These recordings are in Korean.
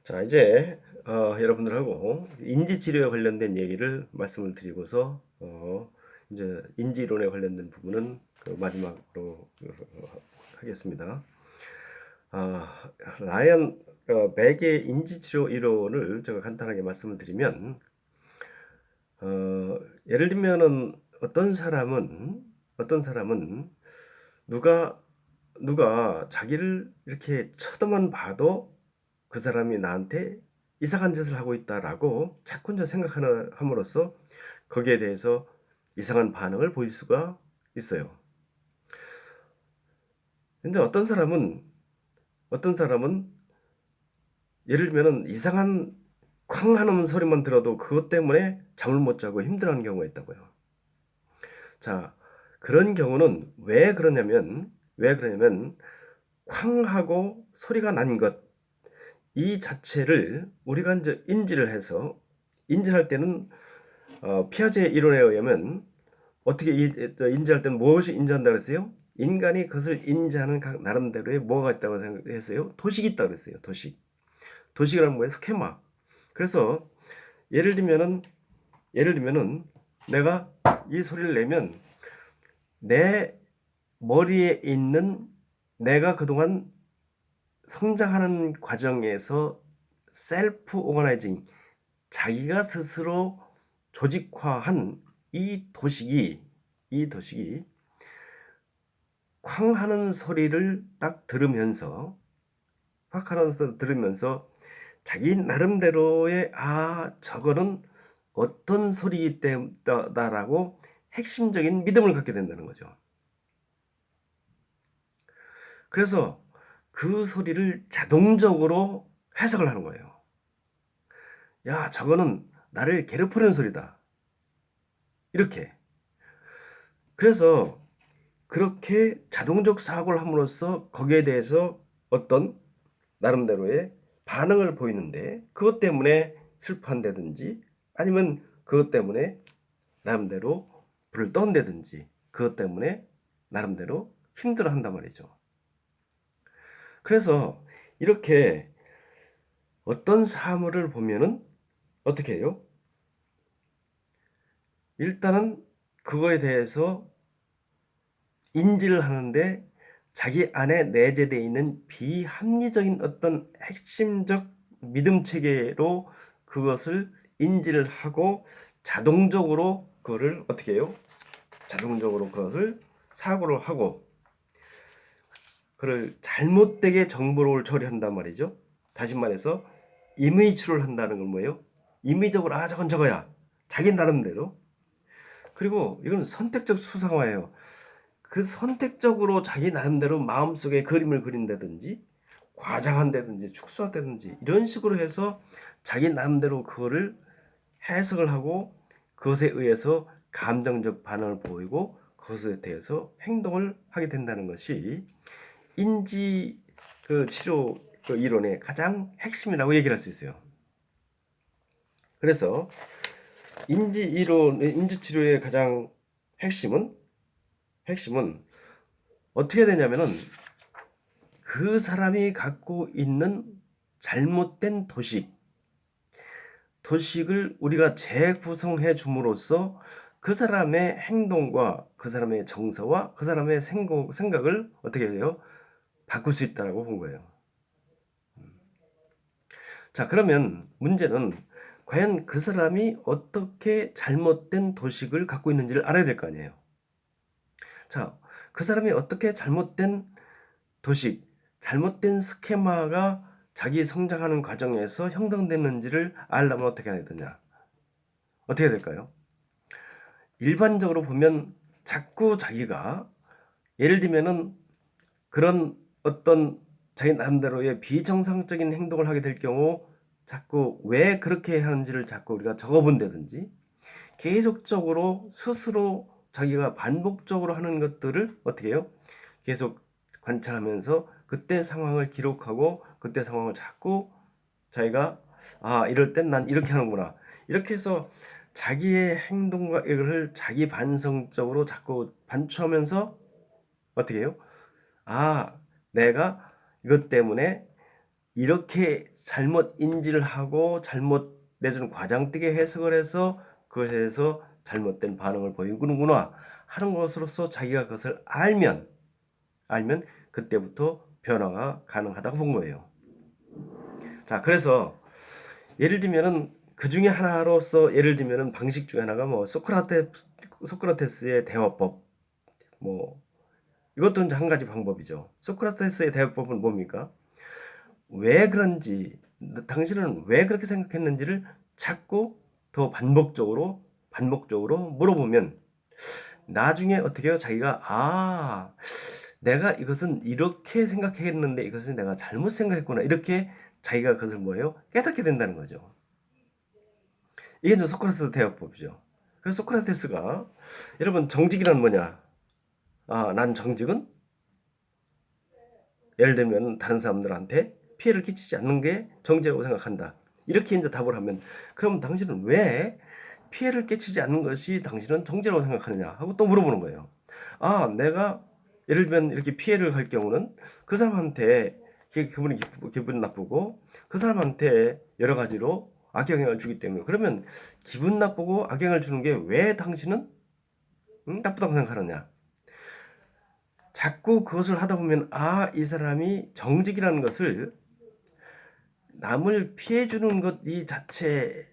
자, 이제 여러분들하고 인지치료에 관련된 얘기를 말씀을 드리고서 이제 인지이론에 관련된 부분은 그 마지막으로 하겠습니다. 라이언 백의 인지치료 이론을 제가 간단하게 말씀을 드리면, 예를 들면은 어떤 사람은 누가 자기를 이렇게 쳐다만 봐도 그 사람이 나한테 이상한 짓을 하고 있다라고 자꾸 이제 생각하는 함으로써 거기에 대해서 이상한 반응을 보일 수가 있어요. 근데 어떤 사람은 예를 들면은 이상한 쾅 하는 소리만 들어도 그것 때문에 잠을 못 자고 힘들어하는 경우가 있다고요. 자, 그런 경우는 왜 그러냐면 쾅 하고 소리가 난 것, 이 자체를 우리가 이제 인지할 때는 피아제 이론에 의하면 어떻게 인지할 때는 무엇이 인지한다 그랬어요? 인간이 그것을 인지하는 각 나름대로의 뭐가 있다고 생각했어요? 도식이 있다고 그랬어요. 도식이라는 뭐예요? 스케마. 그래서 예를 들면은 내가 이 소리를 내면 내 머리에 있는 내가 그동안 성장하는 과정에서 셀프 오거나이징, 자기가 스스로 조직화한 이 도식이 쾅 하는 소리를 딱 들으면서 자기 나름대로의 저거는 어떤 소리이기 때문이다라고 핵심적인 믿음을 갖게 된다는 거죠. 그래서 그 소리를 자동적으로 해석을 하는 거예요. 야, 저거는 나를 괴롭히는 소리다. 이렇게. 그래서 그렇게 자동적 사고를 함으로써 거기에 대해서 어떤 나름대로의 반응을 보이는데, 그것 때문에 슬퍼한다든지 아니면 그것 때문에 나름대로 불을 떤다든지 그것 때문에 나름대로 힘들어한단 말이죠. 그래서 이렇게 어떤 사물을 보면은 어떻게 해요? 일단은 그거에 대해서 인지를 하는데 자기 안에 내재되어 있는 비합리적인 어떤 핵심적 믿음 체계로 그것을 인지를 하고 자동적으로 그거를 어떻게 해요? 자동적으로 그것을 사고를 하고 그를 잘못되게 정보를 처리한단 말이죠. 다시 말해서 임의 추를 한다는 건 뭐예요? 임의적으로 저건 저거야. 자기 나름대로. 그리고 이건 선택적 수상화예요. 그 선택적으로 자기 나름대로 마음속에 그림을 그린다든지 과장한다든지 축소한다든지 이런 식으로 해서 자기 나름대로 그거를 해석을 하고 그것에 의해서 감정적 반응을 보이고 그것에 대해서 행동을 하게 된다는 것이 인지 치료 이론의 가장 핵심이라고 얘기를 할 수 있어요. 그래서 인지 치료의 가장 핵심은 어떻게 되냐면은 그 사람이 갖고 있는 잘못된 도식을 우리가 재구성해 줌으로써 그 사람의 행동과 그 사람의 정서와 그 사람의 생각을 어떻게 해요? 바꿀 수 있다고 본 거예요. 자, 그러면 문제는 과연 그 사람이 어떻게 잘못된 도식을 갖고 있는지를 알아야 될 거 아니에요. 자, 그 사람이 어떻게 잘못된 스케마가 자기 성장하는 과정에서 형성됐는지를 알려면 어떻게 해야 되냐? 어떻게 될까요? 일반적으로 보면 자꾸 자기가 예를 들면은 그런 어떤 자기 나름대로의 비정상적인 행동을 하게 될 경우 자꾸 왜 그렇게 하는지를 자꾸 우리가 적어본다든지 계속적으로 스스로 자기가 반복적으로 하는 것들을 어떻게 해요? 계속 관찰하면서 그때 상황을 기록하고 그때 상황을 자꾸 자기가 이럴 땐 난 이렇게 하는구나. 이렇게 해서 자기의 행동과 이걸 자기 반성적으로 자꾸 반추하면서 어떻게 해요? 내가 이것 때문에 이렇게 잘못 인지를 하고 잘못 내주는 과장되게 해석을 해서 그것에서 잘못된 반응을 보이는구나 하는 것으로서 자기가 그것을 알면 그때부터 변화가 가능하다고 본 거예요. 자, 그래서 예를 들면은 그 중에 하나로서 예를 들면은 방식 중에 하나가 뭐 소크라테스의 대화법, 뭐 이것도 이제 한 가지 방법이죠. 소크라테스의 대화법은 뭡니까? 왜 그런지, 당신은 왜 그렇게 생각했는지를 자꾸 더 반복적으로 물어보면 나중에 어떻게 해요? 자기가 내가 이것은 이렇게 생각했는데 이것은 내가 잘못 생각했구나, 이렇게 자기가 그것을 뭐예요? 깨닫게 된다는 거죠. 이게 이제 소크라테스 대화법이죠. 그래서 소크라테스가, 여러분, 정직이란 뭐냐? 난 정직은 예를 들면 다른 사람들한테 피해를 끼치지 않는 게 정직이라고 생각한다, 이렇게 이제 답을 하면, 그럼 당신은 왜 피해를 끼치지 않는 것이 당신은 정직이라고 생각하느냐 하고 또 물어보는 거예요. 내가 예를 들면 이렇게 피해를 할 경우는 그 사람한테 그분이 기분 나쁘고 그 사람한테 여러 가지로 악영향을 주기 때문에, 그러면 기분 나쁘고 악영향을 주는 게 왜 당신은 나쁘다고 생각하느냐. 자꾸 그것을 하다 보면 이 사람이 정직이라는 것을 남을 피해주는 것 이 자체,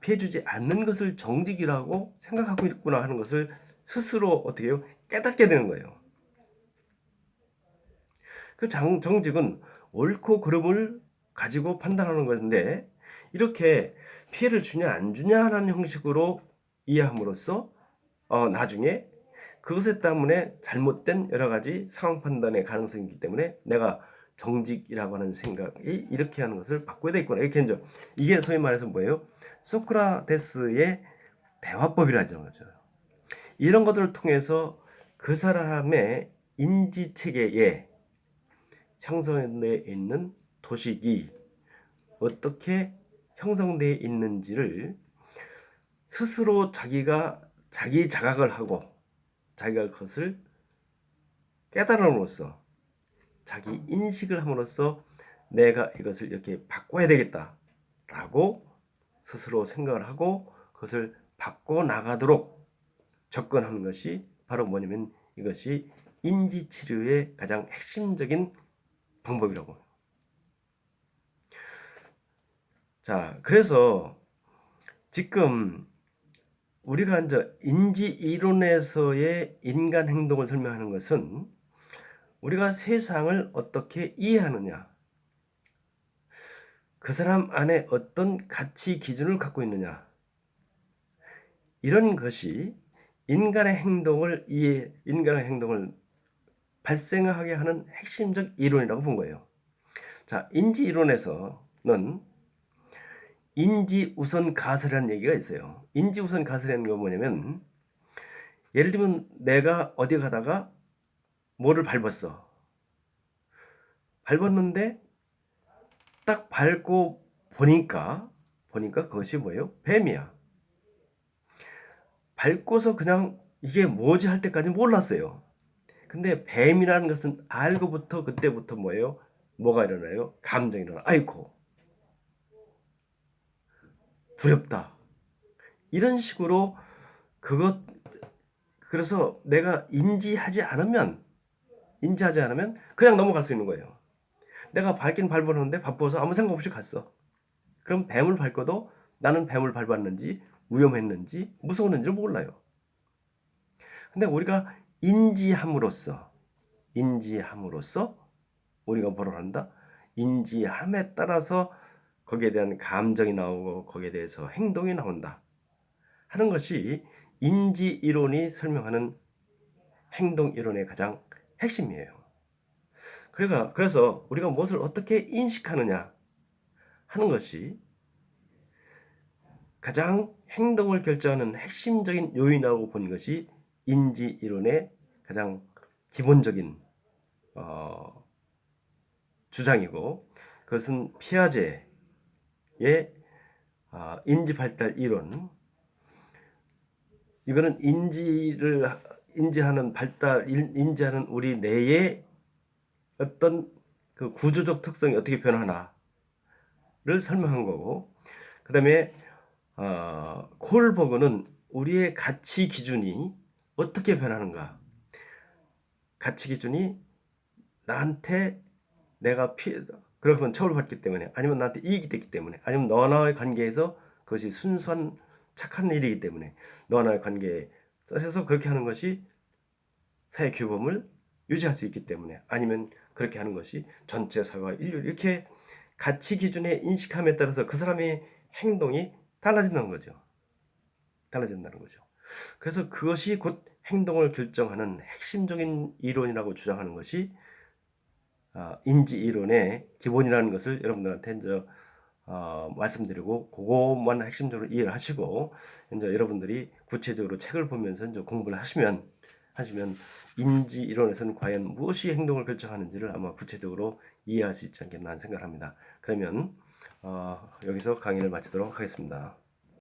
피해주지 않는 것을 정직이라고 생각하고 있구나 하는 것을 스스로 어떻게 해요? 깨닫게 되는 거예요. 그 정직은 옳고 그름을 가지고 판단하는 건데, 이렇게 피해를 주냐 안 주냐 하는 형식으로 이해함으로써 나중에 그것에 때문에 잘못된 여러 가지 상황 판단의 가능성이 있기 때문에 내가 정직이라고 하는 생각이 이렇게 하는 것을 바꿔야 되겠구나, 이렇게 이제 이게 소위 말해서 뭐예요? 소크라테스의 대화법이라죠. 그렇죠? 이런 것들을 통해서 그 사람의 인지 체계에 형성되어 있는 도식이 어떻게 형성되어 있는지를 스스로 자기 자각을 하고 자기가 그것을 깨달음으로써, 자기 인식을 함으로써 내가 이것을 이렇게 바꿔야 되겠다라고 스스로 생각을 하고 그것을 바꿔 나가도록 접근하는 것이 바로 뭐냐면 이것이 인지치료의 가장 핵심적인 방법이라고. 자, 그래서 지금 우리가 이제 인지 이론에서의 인간 행동을 설명하는 것은 우리가 세상을 어떻게 이해하느냐, 그 사람 안에 어떤 가치 기준을 갖고 있느냐, 이런 것이 인간의 행동을 발생하게 하는 핵심적 이론이라고 본 거예요. 자, 인지 이론에서는 인지 우선 가설이라는 얘기가 있어요. 인지 우선 가설이라는 건 뭐냐면, 예를 들면 내가 어디 가다가 뭐를 밟았는데 딱 밟고 보니까 그것이 뭐예요? 뱀이야. 밟고서 그냥 이게 뭐지 할 때까지 몰랐어요. 근데 뱀이라는 것은 알고부터 그때부터 뭐예요? 뭐가 일어나요? 감정이 일어나. 아이고, 두렵다. 이런 식으로 그래서 내가 인지하지 않으면 그냥 넘어갈 수 있는 거예요. 내가 밟긴 밟았는데 바빠서 아무 생각 없이 갔어. 그럼 뱀을 밟고도 나는 뱀을 밟았는지 위험했는지 무서웠는지를 몰라요. 근데 우리가 인지함으로써 우리가 뭐라 한다? 인지함에 따라서 거기에 대한 감정이 나오고 거기에 대해서 행동이 나온다 하는 것이 인지 이론이 설명하는 행동 이론의 가장 핵심이에요. 그래서 우리가 무엇을 어떻게 인식하느냐 하는 것이 가장 행동을 결정하는 핵심적인 요인이라고 보는 것이 인지 이론의 가장 기본적인 주장이고, 그것은 피아제의 인지 발달 이론, 이거는 인지하는 우리 뇌의 어떤 그 구조적 특성이 어떻게 변하나 설명한 거고, 그 다음에 콜버그는 우리의 가치 기준이 어떻게 변하는가, 가치 기준이 나한테 내가 그러면 처벌받기 때문에, 아니면 나한테 이익이 됐기 때문에, 아니면 너와 나의 관계에서 그것이 순수한 착한 일이기 때문에, 너와 나의 관계에 써서 그렇게 하는 것이 사회 규범을 유지할 수 있기 때문에, 아니면 그렇게 하는 것이 전체 사회와 인류, 이렇게 가치 기준의 인식함에 따라서 그 사람의 행동이 달라진다는 거죠. 달라진다는 거죠. 그래서 그것이 곧 행동을 결정하는 핵심적인 이론이라고 주장하는 것이 인지 이론의 기본이라는 것을 여러분들한테 이제 말씀드리고, 그것만 핵심적으로 이해를 하시고, 이제 여러분들이 구체적으로 책을 보면서 이제 공부를 하시면 인지 이론에서는 과연 무엇이 행동을 결정하는지를 아마 구체적으로 이해할 수 있지 않겠나 하는 생각을 합니다. 그러면 여기서 강의를 마치도록 하겠습니다.